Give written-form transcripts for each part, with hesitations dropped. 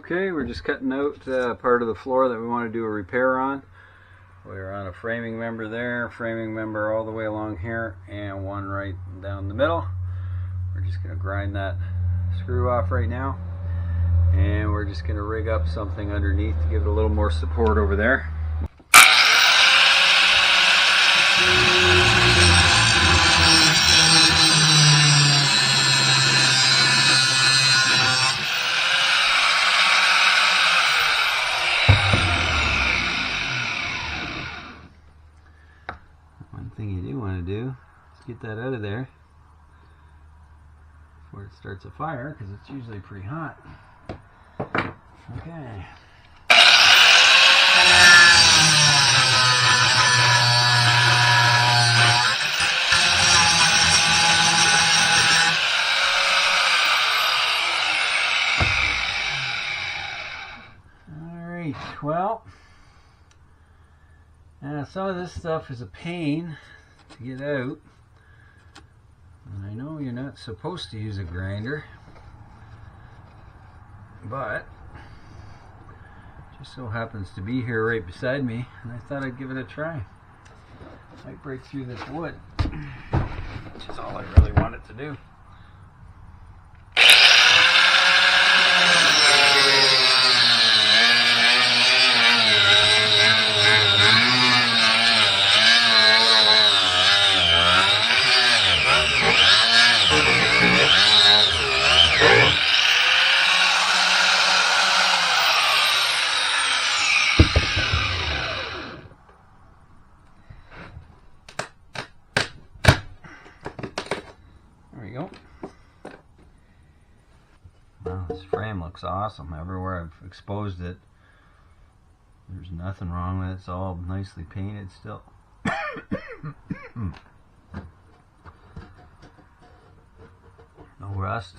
Okay, we're just cutting out part of the floor that we want to do a repair on. We're on a framing member there, framing member all the way along here, and one right down the middle. We're just going to grind that screw off right now, and we're just going to rig up something underneath to give it a little more support over there. One thing you do want to do is get that out of there before it starts a fire, because it's usually pretty hot. Okay. Alright, well, some of this stuff is a pain to get out, and I know you're not supposed to use a grinder, but it just so happens to be here right beside me, and I thought I'd give it a try. Might break through this wood, which is all I really wanted to do. There we go. Well, this frame looks awesome. Everywhere I've exposed it, there's nothing wrong with it. It's all nicely painted still. No rust.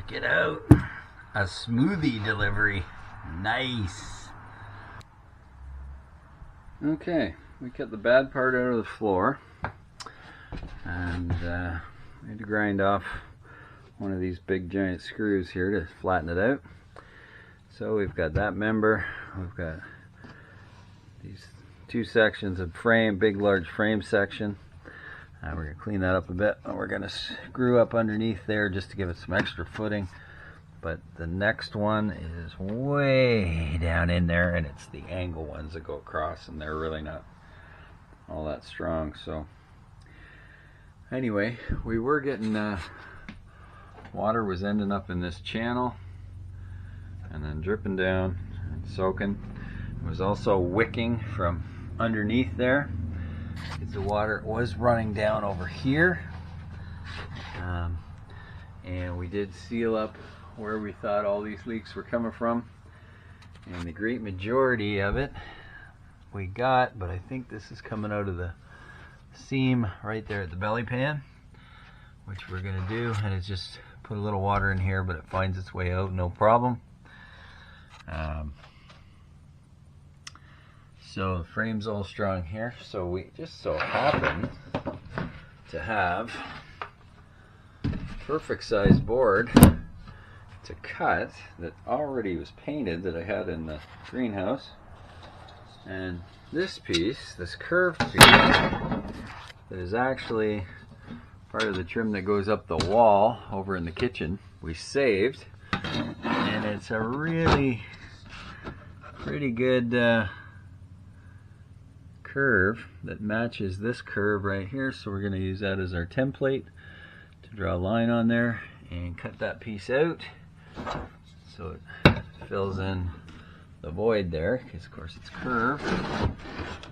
Get out. A smoothie delivery. Nice. Okay, we cut the bad part out of the floor, and we had to grind off one of these big giant screws here to flatten it out. So we've got that member, we've got these two sections of frame, big large frame section. We're going to clean that up a bit, and we're going to screw up underneath there just to give it some extra footing. But the next one is way down in there, and it's the angle ones that go across, and they're really not all that strong. So anyway, we were getting water was ending up in this channel and then dripping down and soaking. It was also wicking from underneath there. The water was running down over here, and we did seal up where we thought all these leaks were coming from, and the great majority of it we got, but I think this is coming out of the seam right there at the belly pan, which we're going to do, and it's just put a little water in here, but it finds its way out no problem. So the frame's all strong here, so we just so happen to have perfect size board to cut that already was painted that I had in the greenhouse. And this piece, this curved piece, that is actually part of the trim that goes up the wall over in the kitchen, we saved. And it's a really pretty good curve that matches this curve right here. So we're going to use that as our template to draw a line on there and cut that piece out so it fills in the void there, because of course it's curved.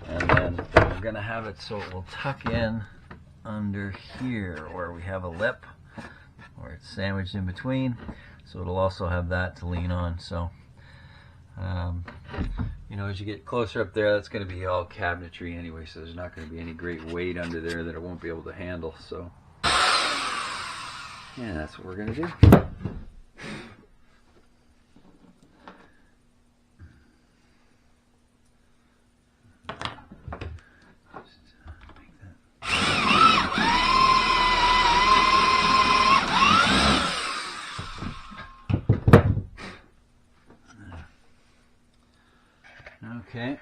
And then we're going to have it so it will tuck in under here where we have a lip, where it's sandwiched in between, so it'll also have that to lean on. So you know, as you get closer up there, that's going to be all cabinetry anyway, so there's not going to be any great weight under there that it won't be able to handle. So yeah, that's what we're going to do. Okay,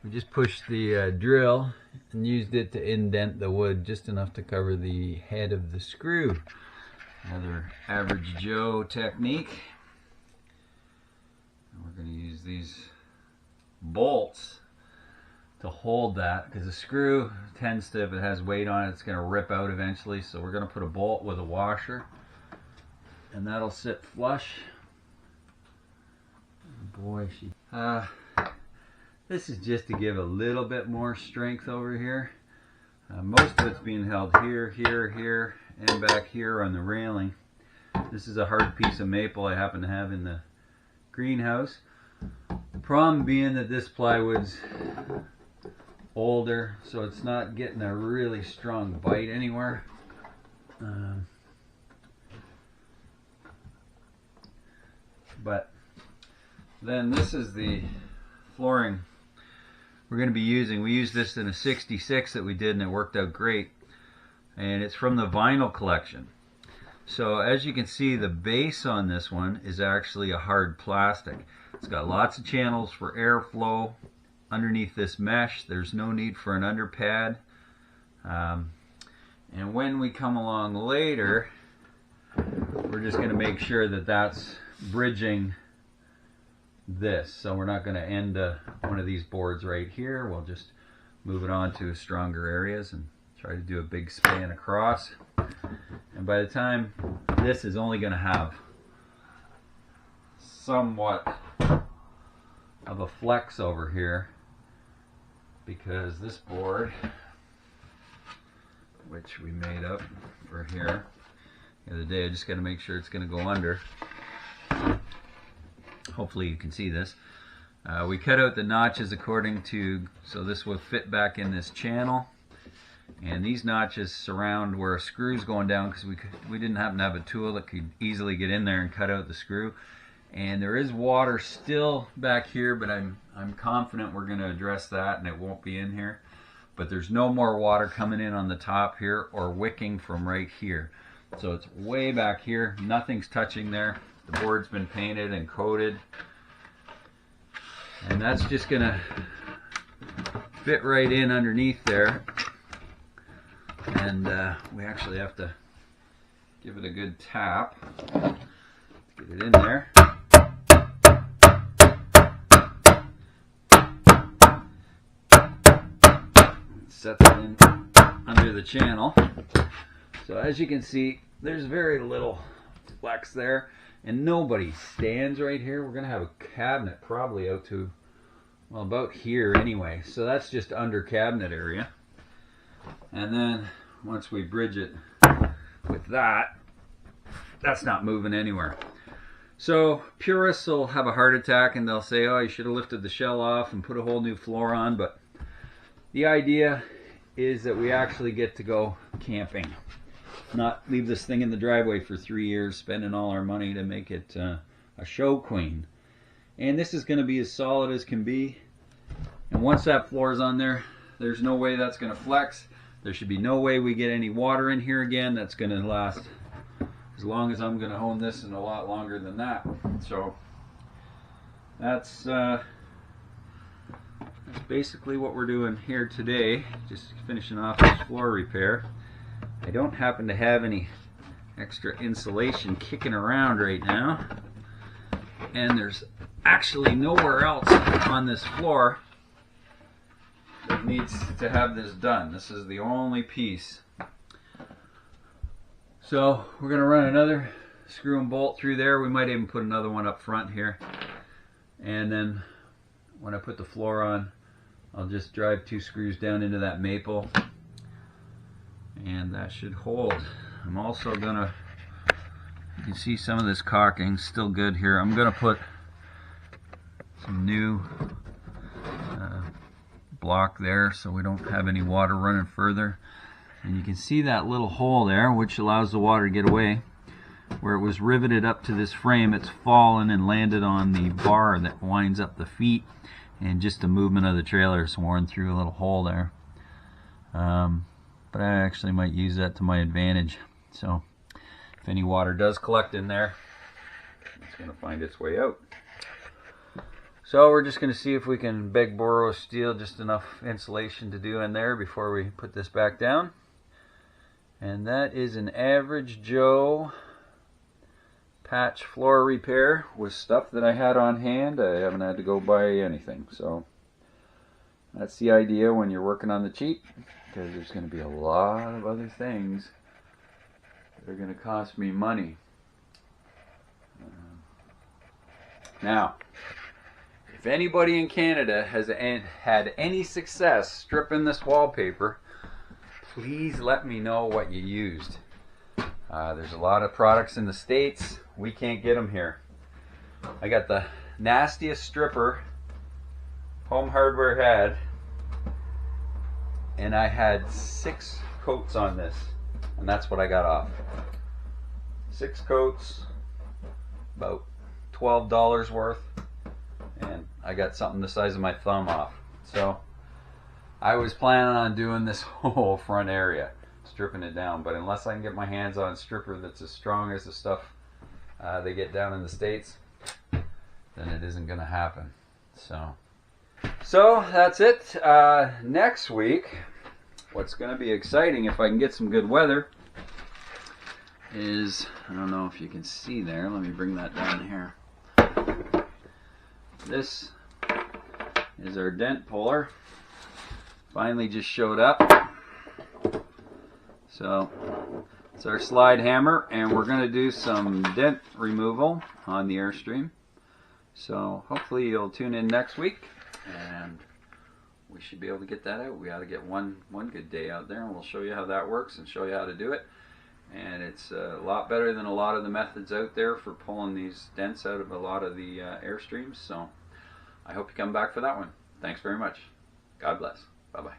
we just pushed the drill and used it to indent the wood just enough to cover the head of the screw. Another average Joe technique. And we're going to use these bolts to hold that, because the screw tends to, if it has weight on it, it's going to rip out eventually. So we're going to put a bolt with a washer, and that'll sit flush. Oh boy, this is just to give a little bit more strength over here. Most of it's being held here, here, here, and back here on the railing. This is a hard piece of maple I happen to have in the greenhouse. The problem being that this plywood's older, so it's not getting a really strong bite anywhere. But then this is the flooring we're going to be using. We used this in a 66 that we did, and it worked out great. And it's from the vinyl collection. So as you can see, the base on this one is actually a hard plastic. It's got lots of channels for airflow underneath this mesh. There's no need for an underpad. And when we come along later, we're just going to make sure that that's bridging this. So we're not going to end one of these boards right here. We'll just move it on to stronger areas and try to do a big span across. And by the time, this is only going to have somewhat of a flex over here, because this board, which we made up for here the other day, I just got to make sure it's going to go under. Hopefully you can see this. We cut out the notches according to, so this will fit back in this channel. And these notches surround where a screw's going down, because we didn't happen to have a tool that could easily get in there and cut out the screw. And there is water still back here, but I'm confident we're going to address that and it won't be in here. But there's no more water coming in on the top here or wicking from right here. So it's way back here. Nothing's touching there. The board's been painted and coated. And that's just going to fit right in underneath there. And we actually have to give it a good tap. Get it in there. Set that in under the channel. So as you can see, there's very little flex there, and nobody stands right here. We're going to have a cabinet probably out to, well, about here anyway. So that's just under cabinet area. And then once we bridge it with that, that's not moving anywhere. So purists will have a heart attack and they'll say, oh, you should have lifted the shell off and put a whole new floor on. But the idea is that we actually get to go camping, not leave this thing in the driveway for 3 years spending all our money to make it a show queen. And this is going to be as solid as can be. And once that floor is on there, there's no way that's going to flex. There should be no way we get any water in here again. That's going to last as long as I'm going to own this, and a lot longer than that. So that's that's basically what we're doing here today, just finishing off this floor repair. I don't happen to have any extra insulation kicking around right now, and there's actually nowhere else on this floor that needs to have this done. This is the only piece. So we're going to run another screw and bolt through there. We might even put another one up front here, and then when I put the floor on, I'll just drive 2 screws down into that maple, and that should hold. I'm also gonna, you can see some of this caulking still good here. I'm gonna put some new block there so we don't have any water running further. And you can see that little hole there, which allows the water to get away. Where it was riveted up to this frame, it's fallen and landed on the bar that winds up the feet, and just the movement of the trailer is worn through a little hole there. But I actually might use that to my advantage. So if any water does collect in there, it's going to find its way out. So we're just going to see if we can beg, borrow, steal just enough insulation to do in there before we put this back down. And that is an average Joe patch floor repair with stuff that I had on hand. I haven't had to go buy anything. So that's the idea when you're working on the cheap, because there's going to be a lot of other things that are going to cost me money. Now, if anybody in Canada has had any success stripping this wallpaper, please let me know what you used. There's a lot of products in the States. We can't get them here. I got the nastiest stripper Home Hardware had, and I had 6 coats on this, and that's what I got off. 6 coats, about $12 worth, and I got something the size of my thumb off. So I was planning on doing this whole front area, stripping it down, but unless I can get my hands on a stripper that's as strong as the stuff they get down in the States, then it isn't going to happen. So that's it. Next week, what's going to be exciting, if I can get some good weather, is, I don't know if you can see there, let me bring that down here. This is our dent puller. Finally just showed up. So it's our slide hammer, and we're going to do some dent removal on the Airstream. So hopefully you'll tune in next week, and we should be able to get that out. We ought to get one good day out there, and we'll show you how that works and show you how to do it. And it's a lot better than a lot of the methods out there for pulling these dents out of a lot of the Airstreams. So I hope you come back for that one. Thanks very much. God bless. Bye-bye.